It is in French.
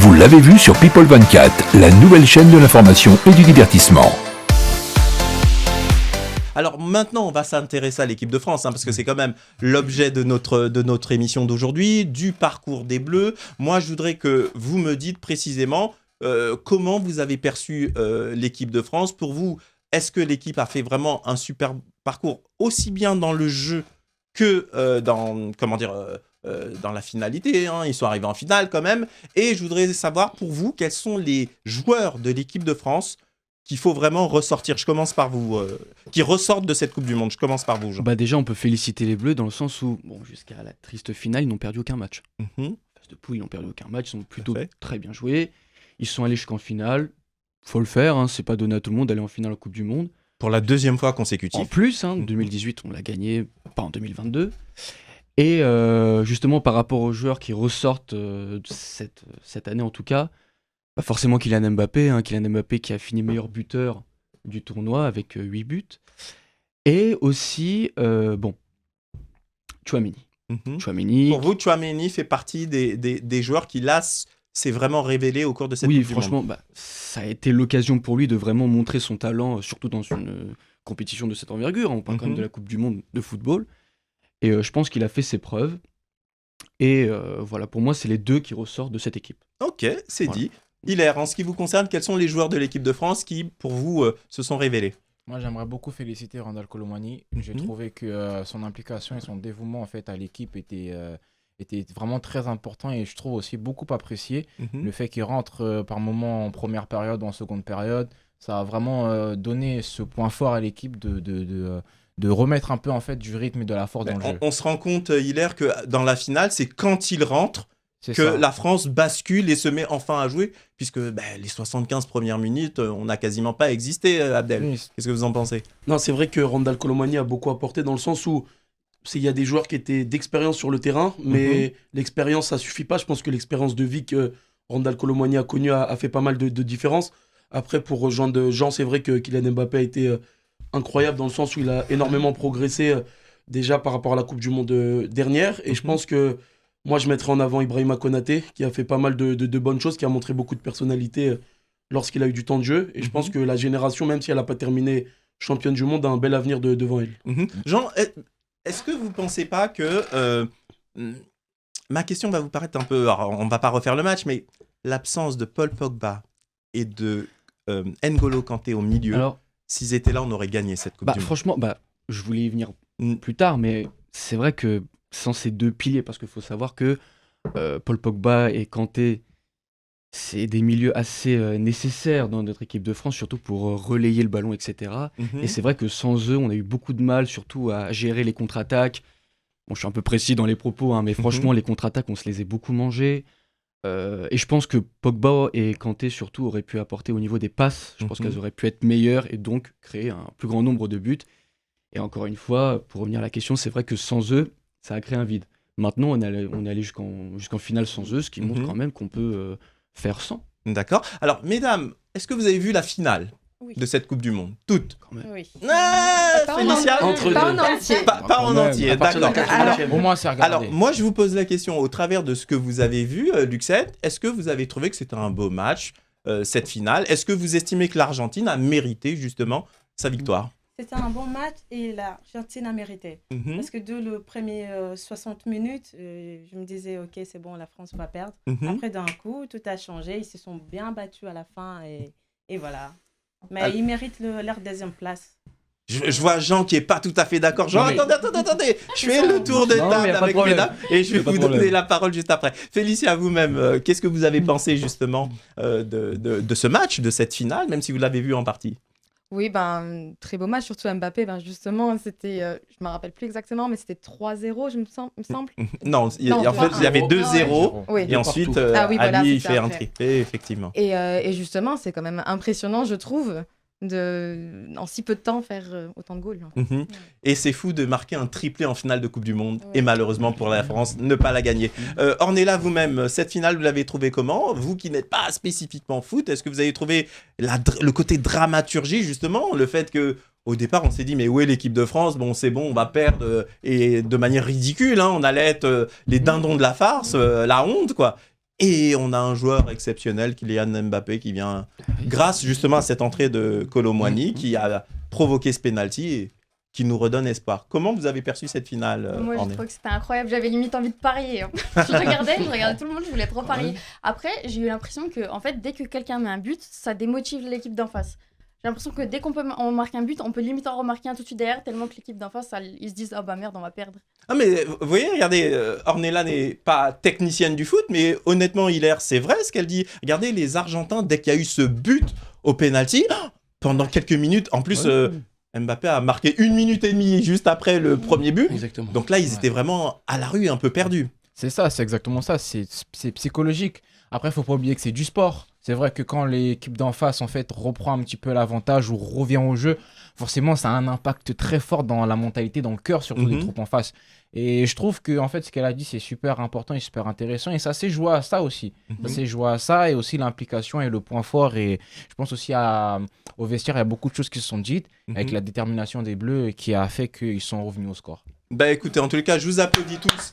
Vous l'avez vu sur People 24, la nouvelle chaîne de l'information et du divertissement. Alors maintenant, on va s'intéresser à l'équipe de France, parce que c'est quand même l'objet de notre émission d'aujourd'hui, du parcours des Bleus. Moi, je voudrais que vous me dites précisément comment vous avez perçu l'équipe de France. Pour vous, est-ce que l'équipe a fait vraiment un super parcours, aussi bien dans le jeu que dans la finalité, ils sont arrivés en finale quand même. Et je voudrais savoir pour vous, quels sont les joueurs de l'équipe de France qu'il faut vraiment ressortir. Je commence par vous, qui ressortent de cette Coupe du Monde. Je commence par vous, Jean. Déjà, on peut féliciter les Bleus dans le sens où, jusqu'à la triste finale, ils n'ont perdu aucun match. Phase de poule, ils n'ont perdu aucun match, ils sont plutôt très bien joués. Ils sont allés jusqu'en finale. Faut le faire, c'est pas donné à tout le monde d'aller en finale en Coupe du Monde. Pour la deuxième fois consécutive. En plus, 2018, on l'a gagné, pas en 2022. Et justement, par rapport aux joueurs qui ressortent cette année en tout cas, forcément Kylian Mbappé qui a fini meilleur buteur du tournoi avec 8 buts. Et aussi, Tchouaméni. Pour vous, Tchouaméni fait partie des joueurs qui, là, s'est vraiment révélé au cours de cette Coupe du Monde. Oui, franchement, ça a été l'occasion pour lui de vraiment montrer son talent, surtout dans une compétition de cette envergure. On parle quand même de la Coupe du Monde de football. Et je pense qu'il a fait ses preuves. Et voilà, pour moi, c'est les deux qui ressortent de cette équipe. Ok, c'est dit. Hilaire, en ce qui vous concerne, quels sont les joueurs de l'équipe de France qui, pour vous, se sont révélés ? Moi, j'aimerais beaucoup féliciter Randal Kolo Muani. J'ai trouvé que son implication et son dévouement en fait, à l'équipe était vraiment très important et je trouve aussi beaucoup apprécié. Le fait qu'il rentre par moments en première période ou en seconde période, ça a vraiment donné ce point fort à l'équipe de remettre un peu en fait, du rythme et de la force dans le jeu. On se rend compte, Hilaire, que dans la finale, c'est quand il rentre la France bascule et se met enfin à jouer, puisque les 75 premières minutes, on n'a quasiment pas existé, Abdel. Oui. Qu'est-ce que vous en pensez ? Non, c'est vrai que Randal Kolo Muani a beaucoup apporté dans le sens où il y a des joueurs qui étaient d'expérience sur le terrain, mais l'expérience, ça suffit pas. Je pense que l'expérience de vie que Randal Kolo Muani a connue a fait pas mal de différences. Après, pour rejoindre Jean, c'est vrai que Kylian Mbappé a été incroyable dans le sens où il a énormément progressé déjà par rapport à la Coupe du Monde dernière. Et je pense que moi, je mettrais en avant Ibrahima Konaté, qui a fait pas mal de bonnes choses, qui a montré beaucoup de personnalité lorsqu'il a eu du temps de jeu. Et je pense que la génération, même si elle n'a pas terminé championne du monde, a un bel avenir devant elle. Jean, est-ce que vous ne pensez pas que... ma question va vous paraître un peu... Alors, on ne va pas refaire le match, mais l'absence de Paul Pogba et de N'Golo Kanté au milieu, s'ils étaient là, on aurait gagné cette Coupe du Monde. Franchement, je voulais y venir plus tard, mais c'est vrai que sans ces deux piliers, parce qu'il faut savoir que Paul Pogba et Kanté, c'est des milieux assez nécessaires dans notre équipe de France, surtout pour relayer le ballon, etc. Et c'est vrai que sans eux, on a eu beaucoup de mal, surtout à gérer les contre-attaques. Bon, je suis un peu précis dans les propos, mais franchement, les contre-attaques, on se les a beaucoup mangées. Et je pense que Pogba et Kanté, surtout, auraient pu apporter au niveau des passes. Je pense qu'elles auraient pu être meilleures et donc créer un plus grand nombre de buts. Et encore une fois, pour revenir à la question, c'est vrai que sans eux, ça a créé un vide. Maintenant, on est allé jusqu'en finale sans eux, ce qui montre quand même qu'on peut faire sans. D'accord. Alors, mesdames, est-ce que vous avez vu la finale de cette Coupe du Monde ? Toutes ? Oui. Félicia ? Pas en entier. Pas en entier, d'accord. Au moins, c'est regardé. Alors, moi, je vous pose la question, au travers de ce que vous avez vu, Luxette, est-ce que vous avez trouvé que c'était un beau match, cette finale ? Est-ce que vous estimez que l'Argentine a mérité, justement, sa victoire ? C'était un bon match et l'Argentine a mérité. Parce que dès le premier 60 minutes, je me disais, ok, c'est bon, la France va perdre. Après, d'un coup, tout a changé. Ils se sont bien battus à la fin et voilà. Mais ils méritent leur deuxième place. Je vois Jean qui n'est pas tout à fait d'accord. Jean, attendez. Je fais le tour de table avec mesdames et je vais vous donner la parole juste après. Félicia, vous-même, qu'est-ce que vous avez pensé justement de ce match, de cette finale, même si vous l'avez vu en partie ? Oui, très beau match, surtout Mbappé. Justement, c'était, je me rappelle plus exactement, mais c'était 3-0, il me semble. Non, il y avait 2-0. Oui, et ensuite, Ali, il fait un triplé, effectivement. Et justement, c'est quand même impressionnant, je trouve, en si peu de temps faire autant de goals. Et c'est fou de marquer un triplé en finale de Coupe du Monde et malheureusement pour la France ne pas la gagner. Ornella, vous-même, cette finale vous l'avez trouvée comment ? Vous qui n'êtes pas spécifiquement foot, est-ce que vous avez trouvé le côté dramaturgie justement, le fait que au départ on s'est dit mais où est l'équipe de France ? Bon c'est bon, on va perdre et de manière ridicule, on allait être les dindons de la farce, la honte quoi. Et on a un joueur exceptionnel, Kylian Mbappé, qui vient, grâce justement à cette entrée de Kolo Muani, qui a provoqué ce penalty et qui nous redonne espoir. Comment vous avez perçu cette finale? Moi, je trouve que c'était incroyable. J'avais limite envie de parier. Je regardais tout le monde, je voulais trop parier. Après, j'ai eu l'impression que, en fait, dès que quelqu'un met un but, ça démotive l'équipe d'en face. J'ai l'impression que dès on marque un but, on peut limite en remarquer un tout de suite derrière, tellement que l'équipe d'en face, ils se disent « Ah bah merde, on va perdre ». Ah mais vous voyez, regardez, Ornella n'est pas technicienne du foot, mais honnêtement, Hilaire, c'est vrai ce qu'elle dit. Regardez les Argentins, dès qu'il y a eu ce but au penalty, pendant quelques minutes, en plus... Mbappé a marqué 1 minute et demie juste après le premier but. Exactement. Donc là, ils étaient vraiment à la rue, un peu perdus. C'est ça, c'est exactement ça. C'est psychologique. Après, il ne faut pas oublier que c'est du sport. C'est vrai que quand l'équipe d'en face, en fait, reprend un petit peu l'avantage ou revient au jeu, forcément, ça a un impact très fort dans la mentalité, dans le cœur, surtout des troupes en face. Et je trouve que, en fait, ce qu'elle a dit, c'est super important et super intéressant. Et ça s'est joué à ça aussi. Ça s'est joué à ça et aussi l'implication et le point fort. Et je pense aussi au vestiaire, il y a beaucoup de choses qui se sont dites avec la détermination des Bleus qui a fait qu'ils sont revenus au score. Bah écoutez, en tous les cas, je vous applaudis tous.